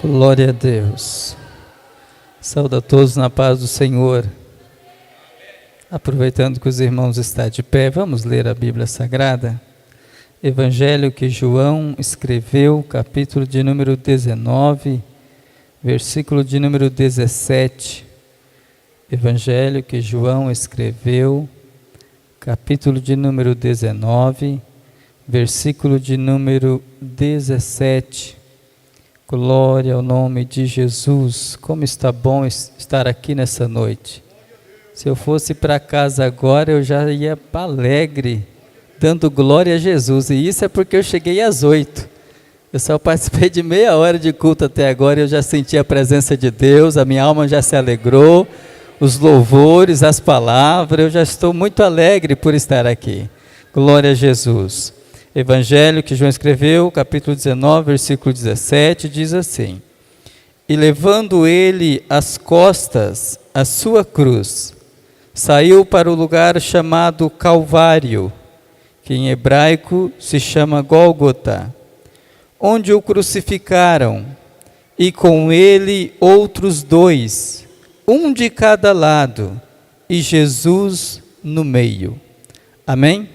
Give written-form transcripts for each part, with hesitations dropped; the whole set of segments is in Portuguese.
Glória a Deus. Saúdo a todos na paz do Senhor. Aproveitando que os irmãos estão de pé, vamos ler a Bíblia Sagrada. Evangelho que João escreveu, capítulo de número 19, versículo de número 17. Evangelho que João escreveu, capítulo de número 19, versículo de número 17. Glória ao nome de Jesus. Como está bom estar aqui nessa noite. Se eu fosse para casa agora, eu já ia para alegre, dando glória a Jesus. E isso é porque eu cheguei às 8. Eu só participei de meia hora de culto até agora e eu já senti a presença de Deus, a minha alma já se alegrou, os louvores, as palavras, eu já estou muito alegre por estar aqui. Glória a Jesus. Evangelho que João escreveu, capítulo 19, versículo 17, diz assim: E levando ele às costas a sua cruz, saiu para o lugar chamado Calvário, que em hebraico se chama Gólgota, onde o crucificaram, e com ele outros dois, um de cada lado, e Jesus no meio. Amém?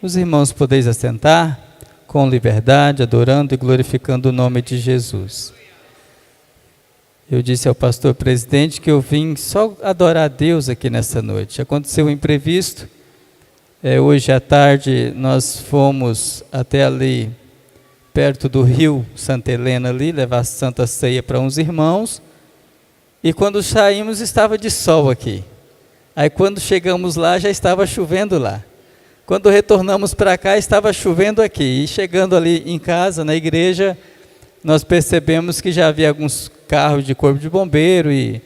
Os irmãos podeis assentar com liberdade, adorando e glorificando o nome de Jesus. Eu disse ao pastor presidente que eu vim só adorar a Deus aqui nessa noite. Aconteceu um imprevisto. Hoje à tarde nós fomos até ali, perto do rio Santa Helena ali, levar a Santa Ceia para uns irmãos. E quando saímos estava de sol aqui. Aí quando chegamos lá já estava chovendo lá. Quando retornamos para cá, estava chovendo aqui. E chegando ali em casa, na igreja, nós percebemos que já havia alguns carros de corpo de bombeiro e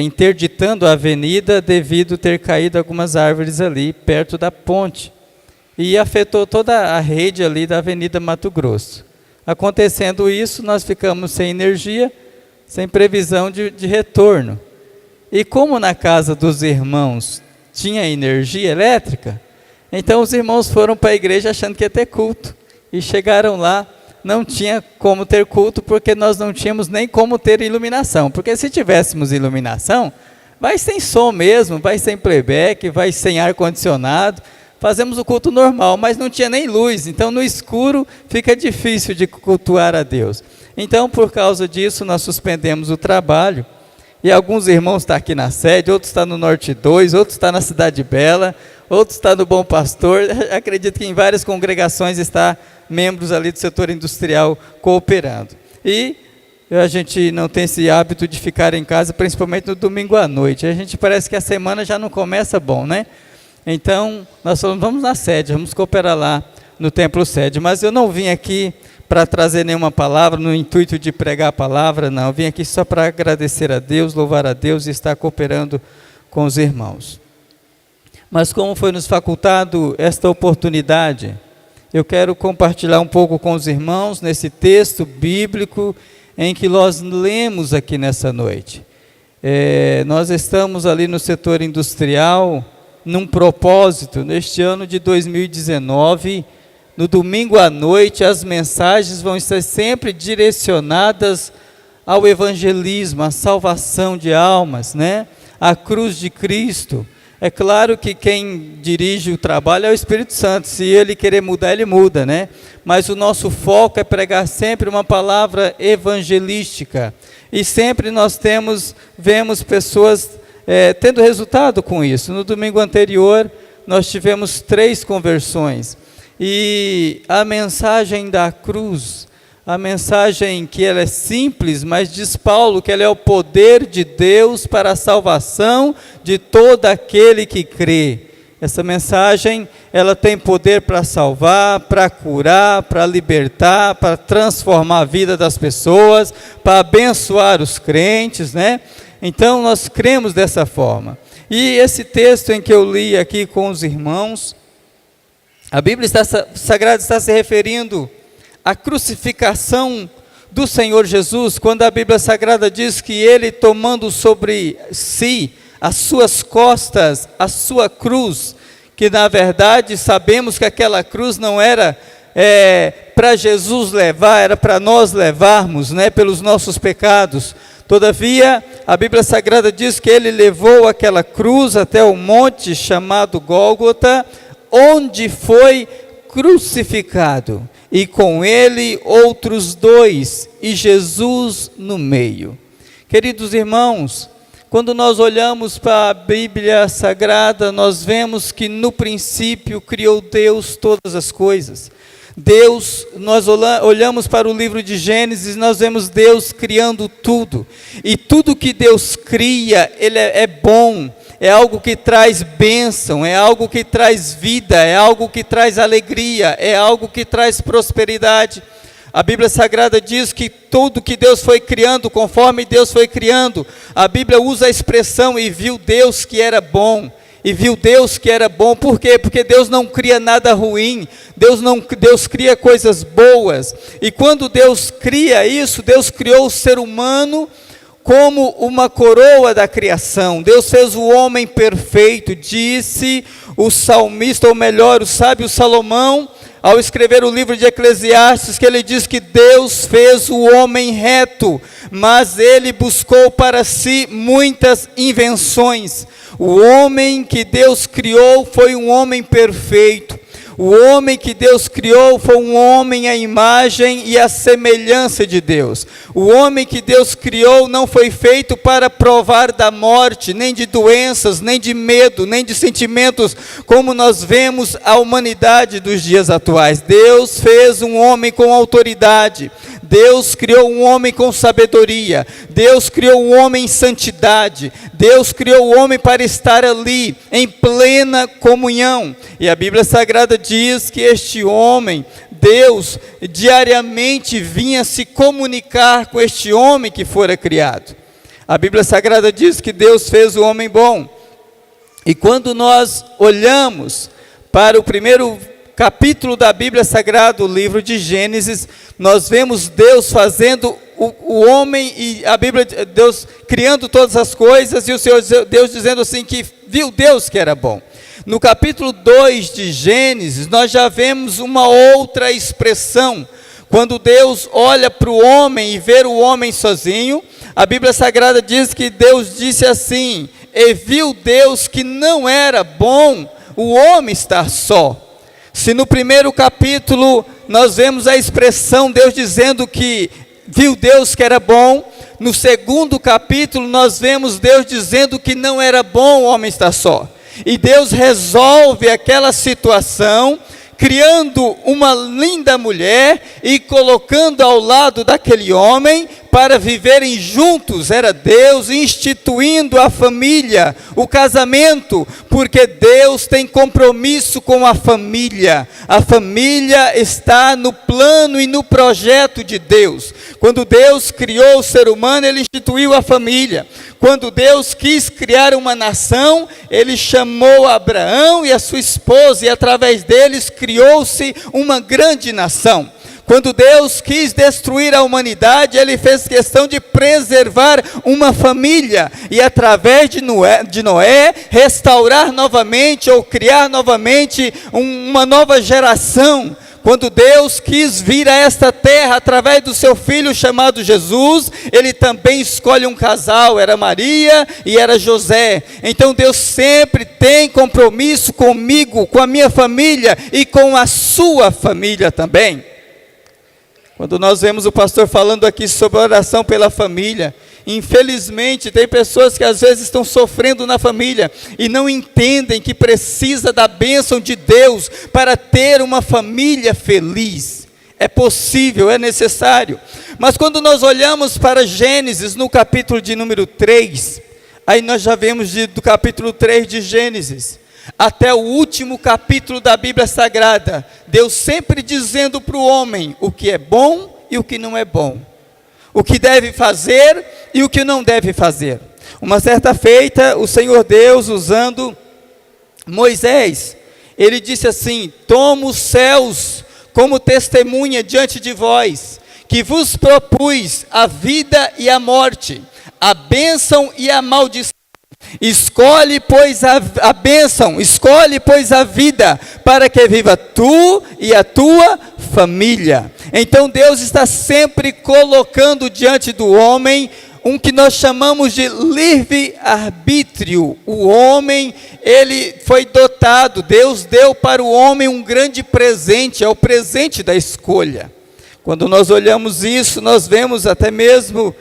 interditando a avenida devido ter caído algumas árvores ali perto da ponte. E afetou toda a rede ali da Avenida Mato Grosso. Acontecendo isso, nós ficamos sem energia, sem previsão de retorno. E como na casa dos irmãos tinha energia elétrica, então os irmãos foram para a igreja achando que ia ter culto. E chegaram lá, não tinha como ter culto, porque nós não tínhamos nem como ter iluminação. Porque se tivéssemos iluminação, vai sem som mesmo, vai sem playback, vai sem ar-condicionado. Fazemos o culto normal, mas não tinha nem luz. Então no escuro fica difícil de cultuar a Deus. Então por causa disso nós suspendemos o trabalho. E alguns irmãos estão aqui na sede, outros estão no Norte 2, outros estão na Cidade Bela, outros estão no Bom Pastor. Acredito que em várias congregações está membros ali do setor industrial cooperando. E a gente não tem esse hábito de ficar em casa, principalmente no domingo à noite. A gente parece que a semana já não começa bom, né? Então, nós falamos, vamos na sede, vamos cooperar lá no templo sede. Mas eu não vim aqui para trazer nenhuma palavra, no intuito de pregar a palavra, não. Eu vim aqui só para agradecer a Deus, louvar a Deus e estar cooperando com os irmãos. Mas como foi nos facultado esta oportunidade, eu quero compartilhar um pouco com os irmãos nesse texto bíblico em que nós lemos aqui nessa noite. Nós estamos ali no setor industrial, num propósito, neste ano de 2019, no domingo à noite, as mensagens vão estar sempre direcionadas ao evangelismo, à salvação de almas, né? À cruz de Cristo. É claro que quem dirige o trabalho é o Espírito Santo. Se ele querer mudar, ele muda, né? Mas o nosso foco é pregar sempre uma palavra evangelística. E sempre nós vemos pessoas tendo resultado com isso. No domingo anterior, nós tivemos 3 conversões. E a mensagem da cruz, a mensagem que ela é simples, mas diz Paulo que ela é o poder de Deus para a salvação de todo aquele que crê. Essa mensagem, ela tem poder para salvar, para curar, para libertar, para transformar a vida das pessoas, para abençoar os crentes, né? Então nós cremos dessa forma. E esse texto em que eu li aqui com os irmãos, a Bíblia Sagrada está se referindo à crucificação do Senhor Jesus, quando a Bíblia Sagrada diz que ele, tomando sobre si as suas costas, a sua cruz, que na verdade sabemos que aquela cruz não era para Jesus levar, era para nós levarmos, né, pelos nossos pecados. Todavia, a Bíblia Sagrada diz que ele levou aquela cruz até o monte chamado Gólgota, onde foi crucificado, e com ele outros dois, e Jesus no meio. Queridos irmãos, quando nós olhamos para a Bíblia Sagrada, nós vemos que no princípio criou Deus todas as coisas. Deus, nós olhamos para o livro de Gênesis, nós vemos Deus criando tudo, e tudo que Deus cria, ele é bom, é algo que traz bênção, é algo que traz vida, é algo que traz alegria, é algo que traz prosperidade. A Bíblia Sagrada diz que tudo que Deus foi criando, conforme Deus foi criando, a Bíblia usa a expressão, e viu Deus que era bom. E viu Deus que era bom. Por quê? Porque Deus não cria nada ruim, Deus cria coisas boas. E quando Deus cria isso, Deus criou o ser humano como uma coroa da criação. Deus fez o homem perfeito, disse o salmista, ou melhor, o sábio Salomão, ao escrever o livro de Eclesiastes, que ele diz que Deus fez o homem reto, mas ele buscou para si muitas invenções. O homem que Deus criou foi um homem perfeito. O homem que Deus criou foi um homem à imagem e à semelhança de Deus. O homem que Deus criou não foi feito para provar da morte, nem de doenças, nem de medo, nem de sentimentos, como nós vemos a humanidade dos dias atuais. Deus fez um homem com autoridade. Deus criou um homem com sabedoria. Deus criou um homem em santidade. Deus criou o homem para estar ali, em plena comunhão. E a Bíblia Sagrada diz que este homem, Deus, diariamente vinha se comunicar com este homem que fora criado. A Bíblia Sagrada diz que Deus fez o homem bom. E quando nós olhamos para o primeiro capítulo da Bíblia Sagrada, o livro de Gênesis, nós vemos Deus fazendo o homem, e a Bíblia, Deus criando todas as coisas, e o Senhor Deus dizendo assim, que viu Deus que era bom. No capítulo 2 de Gênesis, nós já vemos uma outra expressão. Quando Deus olha para o homem e vê o homem sozinho, a Bíblia Sagrada diz que Deus disse assim, e viu Deus que não era bom o homem estar só. Se no primeiro capítulo nós vemos a expressão Deus dizendo que viu Deus que era bom, no segundo capítulo nós vemos Deus dizendo que não era bom o homem estar só. E Deus resolve aquela situação, criando uma linda mulher e colocando ao lado daquele homem para viverem juntos. Era Deus instituindo a família, o casamento, porque Deus tem compromisso com a família. A família está no plano e no projeto de Deus. Quando Deus criou o ser humano, Ele instituiu a família. Quando Deus quis criar uma nação, Ele chamou Abraão e a sua esposa, e através deles criou-se uma grande nação. Quando Deus quis destruir a humanidade, Ele fez questão de preservar uma família, e através de Noé, restaurar novamente, ou criar novamente uma nova geração. Quando Deus quis vir a esta terra através do seu filho chamado Jesus, Ele também escolhe um casal, era Maria e era José. Então Deus sempre tem compromisso comigo, com a minha família e com a sua família também. Quando nós vemos o pastor falando aqui sobre oração pela família, infelizmente tem pessoas que às vezes estão sofrendo na família e não entendem que precisa da bênção de Deus para ter uma família feliz. É possível, é necessário. Mas quando nós olhamos para Gênesis no capítulo de número 3, aí nós já vemos do capítulo 3 de Gênesis até o último capítulo da Bíblia Sagrada, Deus sempre dizendo para o homem o que é bom e o que não é bom, o que deve fazer e o que não deve fazer. Uma certa feita, o Senhor Deus, usando Moisés, Ele disse assim: toma os céus como testemunha diante de vós, que vos propus a vida e a morte, a bênção e a maldição. Escolhe, pois, a bênção, escolhe, pois, a vida, para que viva tu e a tua família. Então Deus está sempre colocando diante do homem um que nós chamamos de livre-arbítrio. O homem, ele foi dotado, Deus deu para o homem um grande presente, é o presente da escolha. Quando nós olhamos isso, nós vemos até mesmo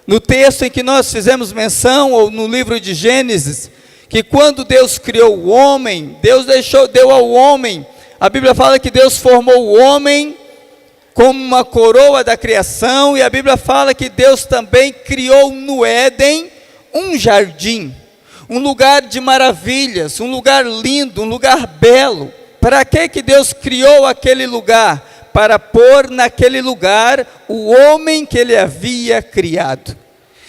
no texto em que nós fizemos menção, ou no livro de Gênesis, que quando Deus criou o homem, Deus deu ao homem, a Bíblia fala que Deus formou o homem como uma coroa da criação, e a Bíblia fala que Deus também criou no Éden um jardim, um lugar de maravilhas, um lugar lindo, um lugar belo. Para que Deus criou aquele lugar? Para pôr naquele lugar o homem que ele havia criado.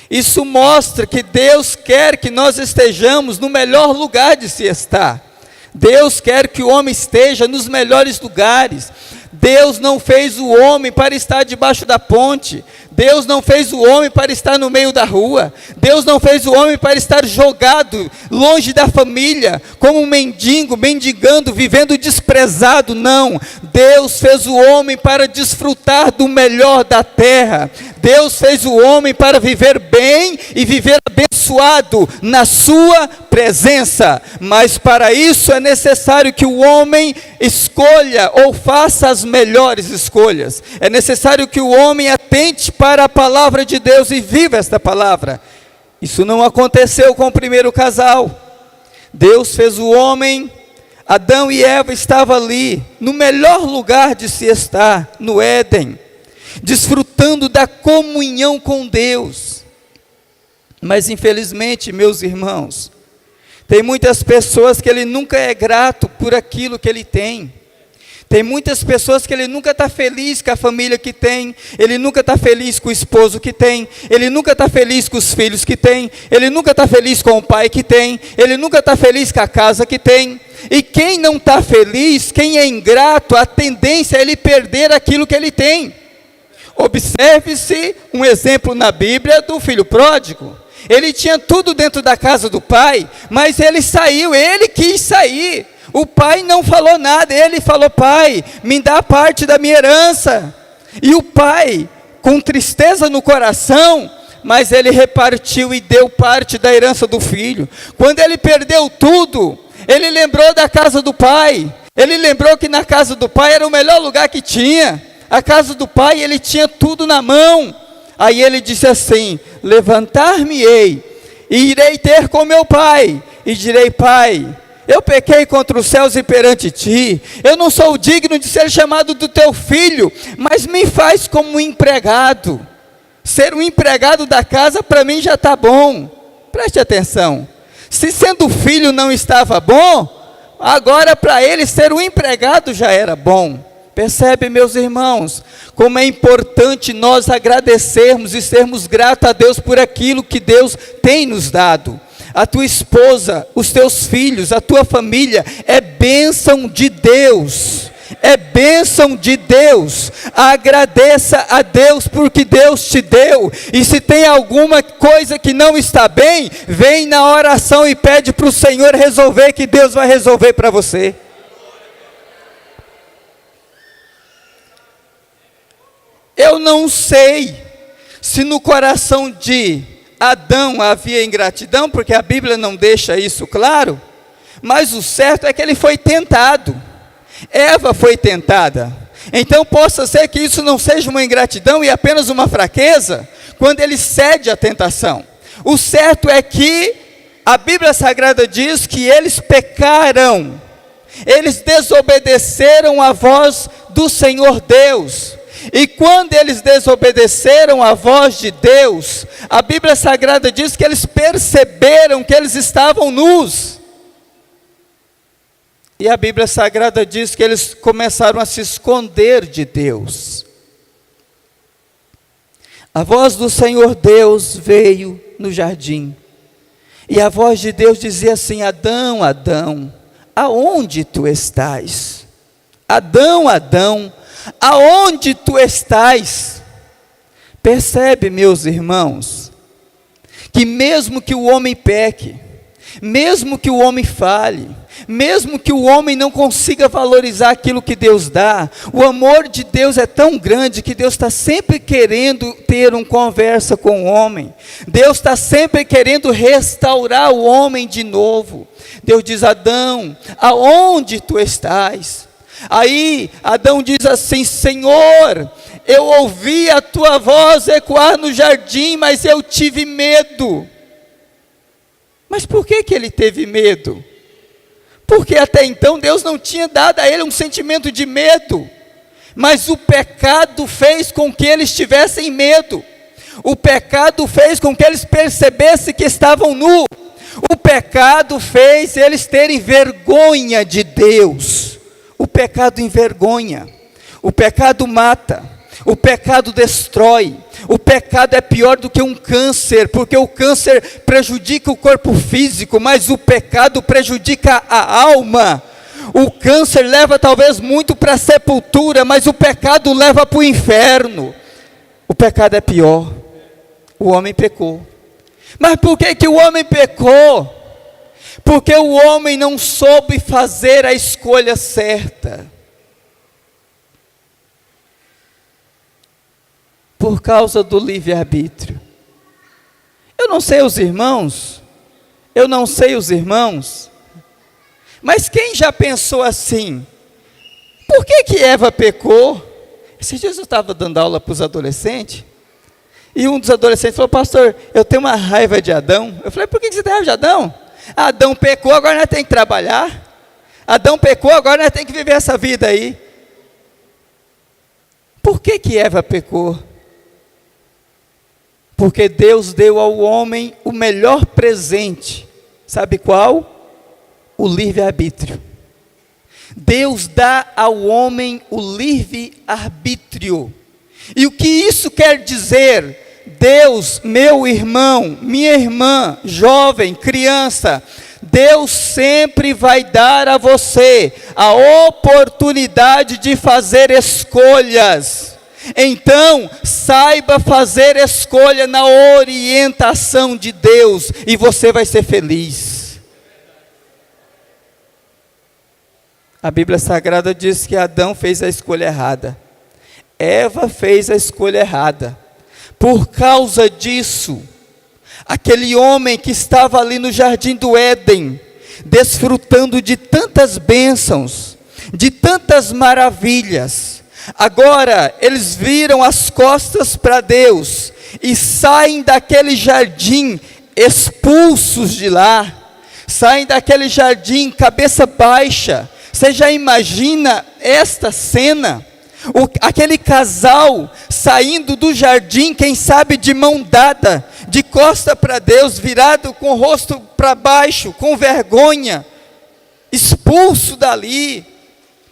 Isso mostra que Deus quer que nós estejamos no melhor lugar de se estar. Deus quer que o homem esteja nos melhores lugares. Deus não fez o homem para estar debaixo da ponte. Deus não fez o homem para estar no meio da rua. Deus não fez o homem para estar jogado longe da família, como um mendigo, mendigando, vivendo desprezado. Não, Deus fez o homem para desfrutar do melhor da terra. Deus fez o homem para viver bem e viver abençoado na sua presença. Mas para isso é necessário que o homem escolha ou faça as melhores escolhas. É necessário que o homem atente para a palavra de Deus e viva esta palavra. Isso não aconteceu com o primeiro casal. Deus fez o homem, Adão e Eva estavam ali, no melhor lugar de se estar, no Éden, desfrutando da comunhão com Deus. Mas infelizmente, meus irmãos, tem muitas pessoas que ele nunca é grato por aquilo que ele tem. Tem muitas pessoas que ele nunca está feliz com a família que tem, ele nunca está feliz com o esposo que tem, ele nunca está feliz com os filhos que tem, ele nunca está feliz com o pai que tem, ele nunca está feliz com a casa que tem. E quem não está feliz, quem é ingrato, a tendência é ele perder aquilo que ele tem. Observe-se um exemplo na Bíblia do filho pródigo. Ele tinha tudo dentro da casa do pai, mas ele saiu, ele quis sair. O pai não falou nada, ele falou: pai, me dá parte da minha herança. E o pai, com tristeza no coração, mas ele repartiu e deu parte da herança do filho. Quando ele perdeu tudo, ele lembrou da casa do pai. Ele lembrou que na casa do pai era o melhor lugar que tinha. A casa do pai, ele tinha tudo na mão. Aí ele disse assim: levantar-me-ei, e irei ter com meu pai, e direi: pai, eu pequei contra os céus e perante ti, eu não sou digno de ser chamado do teu filho, mas me faz como um empregado. Ser um empregado da casa para mim já está bom. Preste atenção, se sendo filho não estava bom, agora para ele ser um empregado já era bom. Percebe, meus irmãos, como é importante nós agradecermos e sermos gratos a Deus por aquilo que Deus tem nos dado. A tua esposa, os teus filhos, a tua família é bênção de Deus. É bênção de Deus. Agradeça a Deus porque Deus te deu. E se tem alguma coisa que não está bem, vem na oração e pede para o Senhor resolver, que Deus vai resolver para você. Eu não sei se no coração de Adão havia ingratidão, porque a Bíblia não deixa isso claro, mas o certo é que ele foi tentado. Eva foi tentada. Então possa ser que isso não seja uma ingratidão e apenas uma fraqueza, quando ele cede à tentação. O certo é que a Bíblia Sagrada diz que eles pecaram, eles desobedeceram à voz do Senhor Deus. E quando eles desobedeceram à voz de Deus, a Bíblia Sagrada diz que eles perceberam que eles estavam nus. E a Bíblia Sagrada diz que eles começaram a se esconder de Deus. A voz do Senhor Deus veio no jardim. E a voz de Deus dizia assim: Adão, Adão, aonde tu estás? Adão, Adão, aonde tu estás? Percebe, meus irmãos, que mesmo que o homem peque, mesmo que o homem fale, mesmo que o homem não consiga valorizar aquilo que Deus dá, o amor de Deus é tão grande que Deus está sempre querendo ter uma conversa com o homem. Deus está sempre querendo restaurar o homem de novo. Deus diz: Adão, aonde tu estás? Aí Adão diz assim: Senhor, eu ouvi a tua voz ecoar no jardim, mas eu tive medo. Mas por que ele teve medo? Porque até então Deus não tinha dado a ele um sentimento de medo, mas o pecado fez com que eles tivessem medo. O pecado fez com que eles percebessem que estavam nus. O pecado fez eles terem vergonha de Deus. O pecado envergonha, o pecado mata, o pecado destrói. O pecado é pior do que um câncer, porque o câncer prejudica o corpo físico, mas o pecado prejudica a alma. O câncer leva talvez muito para a sepultura, mas o pecado leva para o inferno. O pecado é pior. O homem pecou. Mas por que o homem pecou? Porque o homem não soube fazer a escolha certa. Por causa do livre-arbítrio. Eu não sei os irmãos, mas quem já pensou assim? Por que Eva pecou? Esses dias eu estava dando aula para os adolescentes, e um dos adolescentes falou: pastor, eu tenho uma raiva de Adão. Eu falei: por que você tem raiva de Adão? Adão pecou, agora nós temos que trabalhar. Adão pecou, agora nós temos que viver essa vida aí. Por que Eva pecou? Porque Deus deu ao homem o melhor presente. Sabe qual? O livre-arbítrio. Deus dá ao homem o livre-arbítrio. E o que isso quer dizer? Deus, meu irmão, minha irmã, jovem, criança, Deus sempre vai dar a você a oportunidade de fazer escolhas. Então, saiba fazer escolha na orientação de Deus, e você vai ser feliz. A Bíblia Sagrada diz que Adão fez a escolha errada. Eva fez a escolha errada. Por causa disso, aquele homem que estava ali no jardim do Éden, desfrutando de tantas bênçãos, de tantas maravilhas, agora eles viram as costas para Deus e saem daquele jardim expulsos de lá, saem daquele jardim cabeça baixa. Você já imagina esta cena? Aquele casal saindo do jardim, quem sabe de mão dada, de costa para Deus, virado com o rosto para baixo, com vergonha, expulso dali.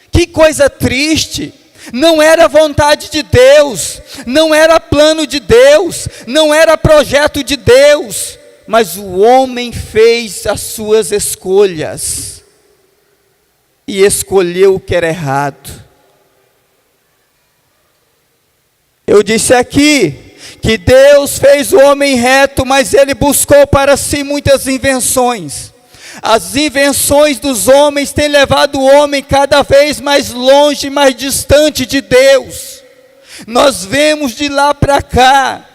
Que coisa triste. Não era vontade de Deus, não era plano de Deus, não era projeto de Deus, mas o homem fez as suas escolhas e escolheu o que era errado. Eu disse aqui que Deus fez o homem reto, mas ele buscou para si muitas invenções. As invenções dos homens têm levado o homem cada vez mais longe, mais distante de Deus. Nós vemos de lá para cá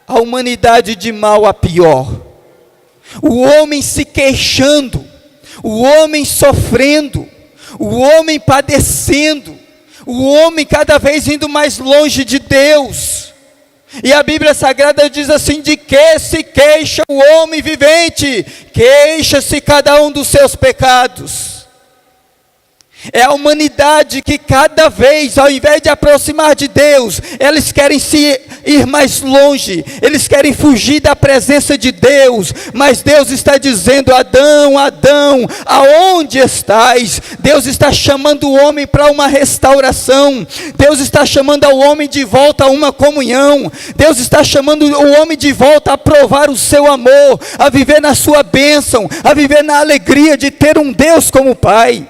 a humanidade de mal a pior. O homem se queixando, o homem sofrendo, o homem padecendo, o homem cada vez indo mais longe de Deus. E a Bíblia Sagrada diz assim: de que se queixa o homem vivente? Queixa-se cada um dos seus pecados. É a humanidade que cada vez, ao invés de aproximar de Deus, eles querem ir mais longe, eles querem fugir da presença de Deus, mas Deus está dizendo: Adão, Adão, aonde estás? Deus está chamando o homem para uma restauração, Deus está chamando o homem de volta a uma comunhão, Deus está chamando o homem de volta a provar o seu amor, a viver na sua bênção, a viver na alegria de ter um Deus como Pai.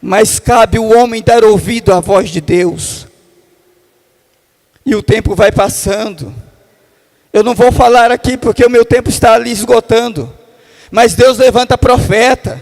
Mas cabe o homem dar ouvido à voz de Deus. E o tempo vai passando. Eu não vou falar aqui porque o meu tempo está ali esgotando. Mas Deus levanta profeta.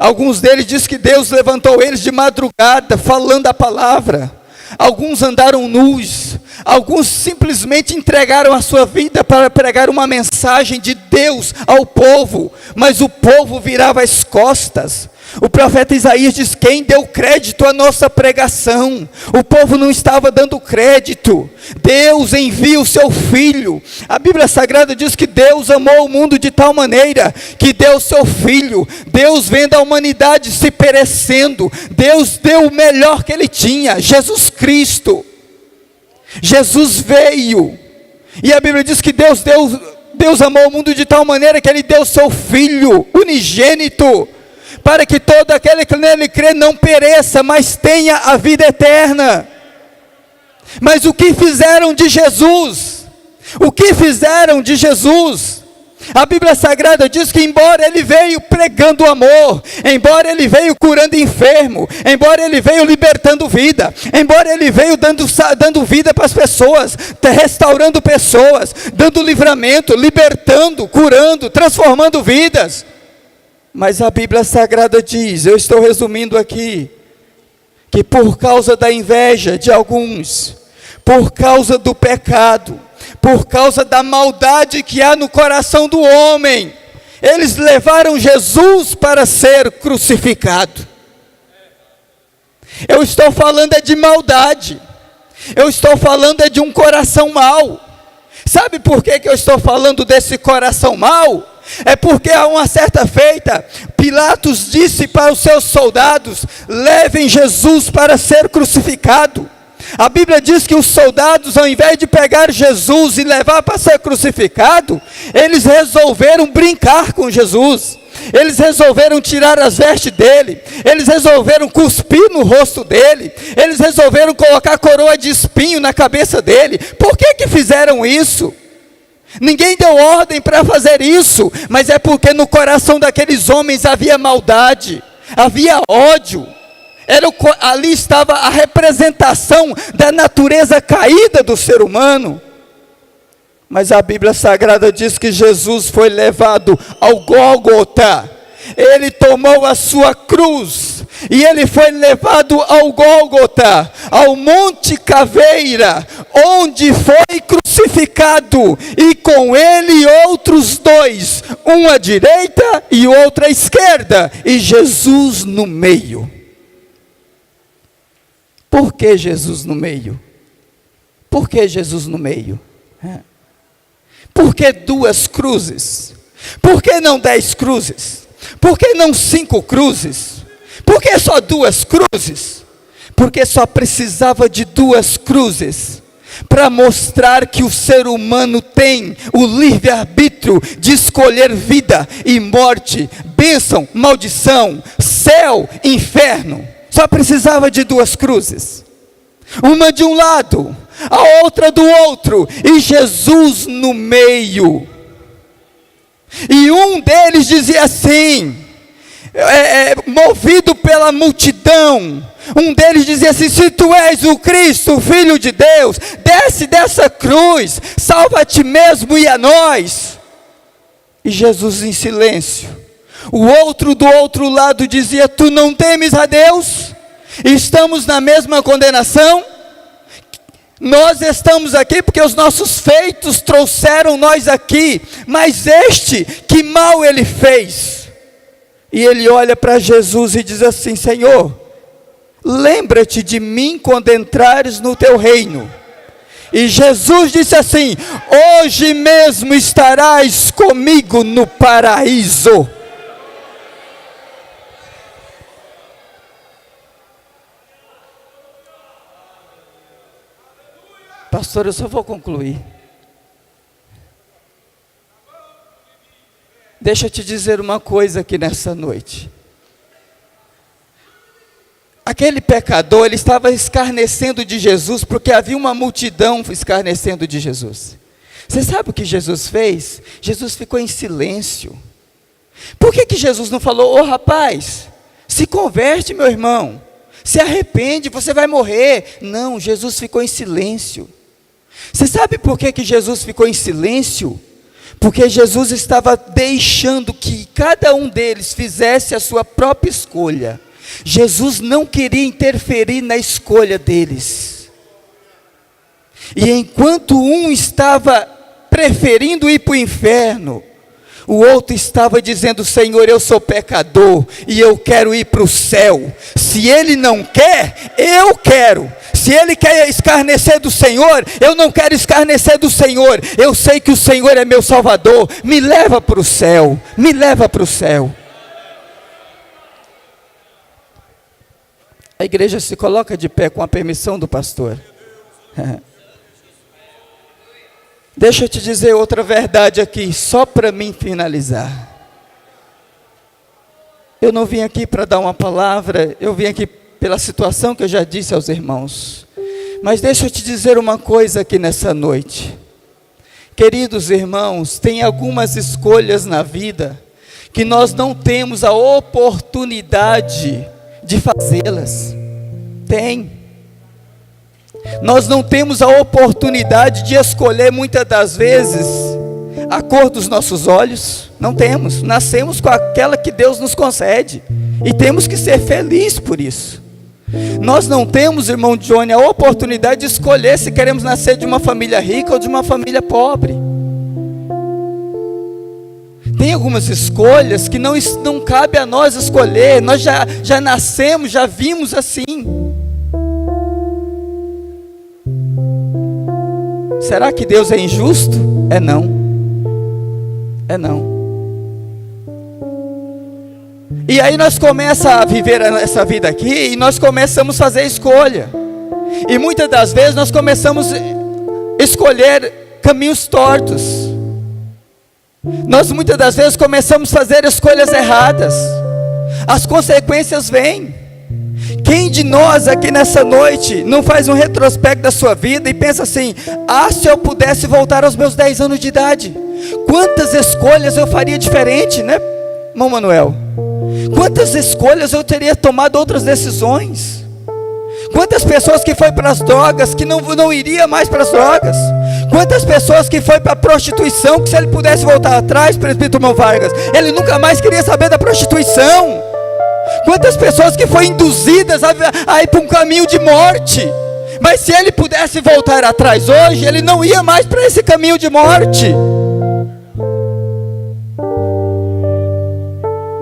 Alguns deles diz que Deus levantou eles de madrugada, falando a palavra. Alguns andaram nus, alguns simplesmente entregaram a sua vida para pregar uma mensagem de Deus ao povo, mas o povo virava as costas. O profeta Isaías diz: quem deu crédito à nossa pregação? O povo não estava dando crédito. Deus envia o seu Filho. A Bíblia Sagrada diz que Deus amou o mundo de tal maneira que deu o seu Filho. Deus vendo a humanidade se perecendo, Deus deu o melhor que Ele tinha, Jesus Cristo. Jesus veio, e a Bíblia diz que Deus amou o mundo de tal maneira que Ele deu o seu Filho unigênito, para que todo aquele que nele crê não pereça, mas tenha a vida eterna. Mas o que fizeram de Jesus? O que fizeram de Jesus? A Bíblia Sagrada diz que embora Ele veio pregando amor, embora Ele veio curando enfermo, embora Ele veio libertando vida, embora Ele veio dando vida para as pessoas, restaurando pessoas, dando livramento, libertando, curando, transformando vidas. Mas a Bíblia Sagrada diz, eu estou resumindo aqui, que por causa da inveja de alguns, por causa do pecado, por causa da maldade que há no coração do homem, eles levaram Jesus para ser crucificado. Eu estou falando de maldade, eu estou falando de um coração mau. Sabe por que eu estou falando desse coração mau? É porque a uma certa feita, Pilatos disse para os seus soldados: levem Jesus para ser crucificado. A Bíblia diz que os soldados, ao invés de pegar Jesus e levar para ser crucificado, eles resolveram brincar com Jesus. Eles resolveram tirar as vestes dele, eles resolveram cuspir no rosto dele, eles resolveram colocar coroa de espinho na cabeça dele. Por que fizeram isso? Ninguém deu ordem para fazer isso, mas é porque no coração daqueles homens havia maldade, havia ódio. Ali estava a representação da natureza caída do ser humano. Mas a Bíblia Sagrada diz que Jesus foi levado ao Gólgota. Ele tomou a sua cruz e ele foi levado ao Gólgota, ao Monte Caveira, onde foi crucificado, e com ele outros dois, um à direita e outro à esquerda, e Jesus no meio. Por que Jesus no meio? Por que Jesus no meio? Por que 2 cruzes? Por que não 10 cruzes? Por que não 5 cruzes? Por que só 2 cruzes? Porque só precisava de 2 cruzes para mostrar que o ser humano tem o livre-arbítrio de escolher vida e morte, bênção, maldição, céu, inferno. Só precisava de 2 cruzes, uma de um lado, a outra do outro, e Jesus no meio. E um deles dizia assim, movido pela multidão, um deles dizia assim: se tu és o Cristo, o Filho de Deus, desce dessa cruz, salva a ti mesmo e a nós. E Jesus em silêncio. O outro do outro lado dizia: tu não temes a Deus? Estamos na mesma condenação? Nós estamos aqui porque os nossos feitos trouxeram nós aqui, mas este, que mal ele fez? E ele olha para Jesus e diz assim: Senhor, lembra-te de mim quando entrares no teu reino. E Jesus disse assim: hoje mesmo estarás comigo no paraíso. Pastor, eu só vou concluir. Deixa eu te dizer uma coisa aqui nessa noite. Aquele pecador, ele estava escarnecendo de Jesus, porque havia uma multidão escarnecendo de Jesus. Você sabe o que Jesus fez? Jesus ficou em silêncio. Por que Jesus não falou: ô rapaz, se converte, meu irmão, se arrepende, você vai morrer? Não, Jesus ficou em silêncio. Você sabe por que Jesus ficou em silêncio? Porque Jesus estava deixando que cada um deles fizesse a sua própria escolha. Jesus não queria interferir na escolha deles. E enquanto um estava preferindo ir para o inferno, o outro estava dizendo: Senhor, eu sou pecador e eu quero ir para o céu. Se ele não quer, eu quero. Se ele quer escarnecer do Senhor, eu não quero escarnecer do Senhor. Eu sei que o Senhor é meu Salvador. Me leva para o céu, me leva para o céu. A igreja se coloca de pé com a permissão do pastor. Deixa eu te dizer outra verdade aqui, só para mim finalizar. Eu não vim aqui para dar uma palavra, eu vim aqui pela situação que eu já disse aos irmãos. Mas deixa eu te dizer uma coisa aqui nessa noite. Queridos irmãos, tem algumas escolhas na vida que nós não temos a oportunidade de fazê-las. Tem. Nós não temos a oportunidade de escolher muitas das vezes a cor dos nossos olhos. Não temos. Nascemos com aquela que Deus nos concede. E temos que ser felizes por isso. Nós não temos, irmão Johnny, a oportunidade de escolher se queremos nascer de uma família rica ou de uma família pobre. Tem algumas escolhas que não cabe a nós escolher. Nós já nascemos, já vimos assim. Será que Deus é injusto? É não. É não. E aí nós começamos a viver essa vida aqui e nós começamos a fazer escolha. E muitas das vezes nós começamos a escolher caminhos tortos. Nós muitas das vezes começamos a fazer escolhas erradas. As consequências vêm. Quem de nós aqui nessa noite não faz um retrospecto da sua vida e pensa assim: se eu pudesse voltar aos meus 10 anos de idade, quantas escolhas eu faria diferente, né, irmão Manuel? Quantas escolhas eu teria tomado outras decisões? Quantas pessoas que foi para as drogas, que não iria mais para as drogas? Quantas pessoas que foi para a prostituição, que se ele pudesse voltar atrás, presbítero irmão Vargas, ele nunca mais queria saber da prostituição? Quantas pessoas que foram induzidas a ir para um caminho de morte, mas se ele pudesse voltar atrás hoje, ele não ia mais para esse caminho de morte.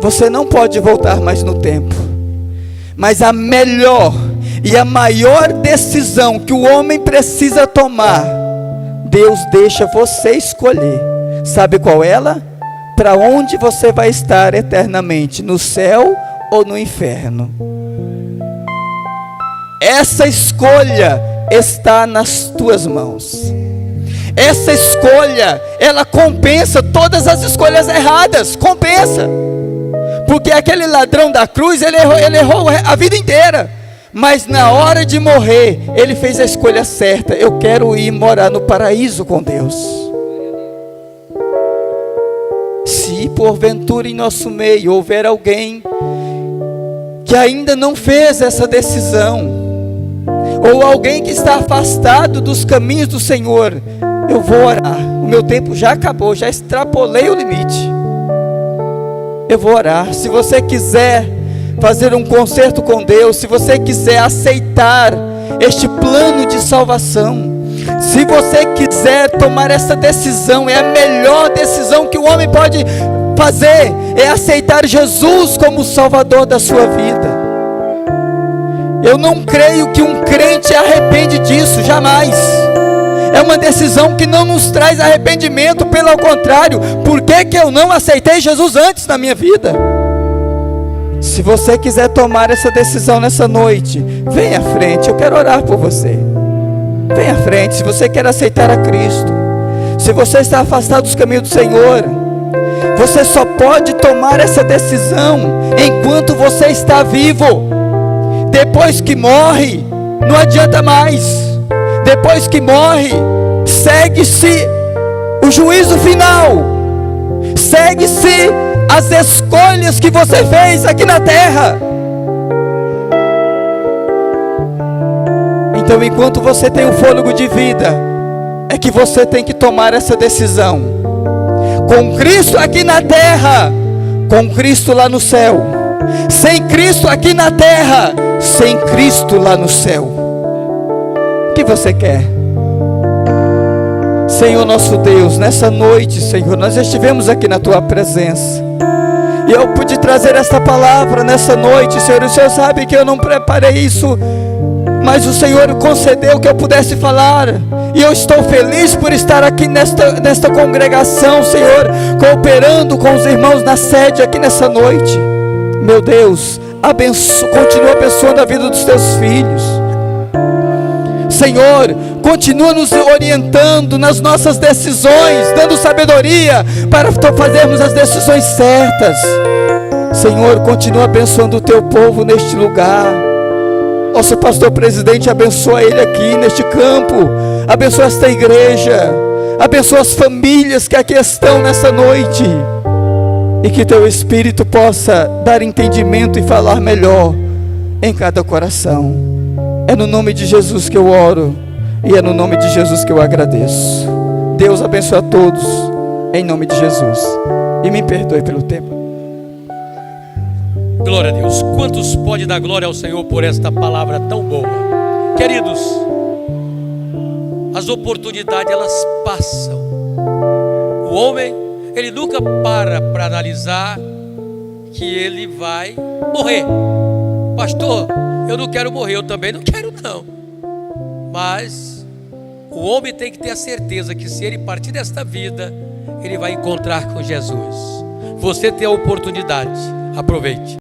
Você não pode voltar mais no tempo, mas a melhor e a maior decisão que o homem precisa tomar, Deus deixa você escolher. Sabe qual é ela? Para onde você vai estar eternamente, no céu ou no inferno? Essa escolha está nas tuas mãos. Essa escolha, ela compensa todas as escolhas erradas, compensa. Porque aquele ladrão da cruz, ele errou a vida inteira, mas na hora de morrer, ele fez a escolha certa: eu quero ir morar no paraíso com Deus. Se porventura em nosso meio houver alguém que ainda não fez essa decisão, ou alguém que está afastado dos caminhos do Senhor, eu vou orar. O meu tempo já acabou, já extrapolei o limite. Eu vou orar. Se você quiser fazer um concerto com Deus, se você quiser aceitar este plano de salvação, se você quiser tomar essa decisão, é a melhor decisão que o homem pode fazer, é aceitar Jesus como o Salvador da sua vida. Eu não creio que um crente arrepende disso, jamais. É uma decisão que não nos traz arrependimento, pelo contrário. Por que eu não aceitei Jesus antes na minha vida? Se você quiser tomar essa decisão nessa noite, vem à frente, eu quero orar por você. Vem à frente, se você quer aceitar a Cristo. Se você está afastado dos caminhos do Senhor, você só pode tomar essa decisão enquanto você está vivo. Depois que morre, não adianta mais. Depois que morre, segue-se o juízo final, segue-se as escolhas que você fez aqui na terra. Então, enquanto você tem o fôlego de vida, é que você tem que tomar essa decisão. Com Cristo aqui na terra, com Cristo lá no céu. Sem Cristo aqui na terra, sem Cristo lá no céu. O que você quer? Senhor nosso Deus, nessa noite, Senhor, nós estivemos aqui na Tua presença, e eu pude trazer esta palavra nessa noite, Senhor. O Senhor sabe que eu não preparei isso, mas o Senhor concedeu que eu pudesse falar, e eu estou feliz por estar aqui nesta congregação, Senhor, cooperando com os irmãos na sede aqui nessa noite. Meu Deus, continua abençoando a vida dos Teus filhos, Senhor. Continua nos orientando nas nossas decisões, dando sabedoria para fazermos as decisões certas. Senhor, continua abençoando o Teu povo neste lugar. Nosso pastor presidente, abençoa ele aqui neste campo, abençoa esta igreja, abençoa as famílias que aqui estão nessa noite, e que Teu Espírito possa dar entendimento e falar melhor em cada coração. É no nome de Jesus que eu oro, e é no nome de Jesus que eu agradeço. Deus abençoe a todos, em nome de Jesus, e me perdoe pelo tempo. Glória a Deus. Quantos pode dar glória ao Senhor por esta palavra tão boa? Queridos, as oportunidades, elas passam. O homem, ele nunca para analisar que ele vai morrer. Pastor, eu não quero morrer. Eu também não quero, não. Mas o homem tem que ter a certeza que se ele partir desta vida, ele vai encontrar com Jesus. Você tem a oportunidade, aproveite.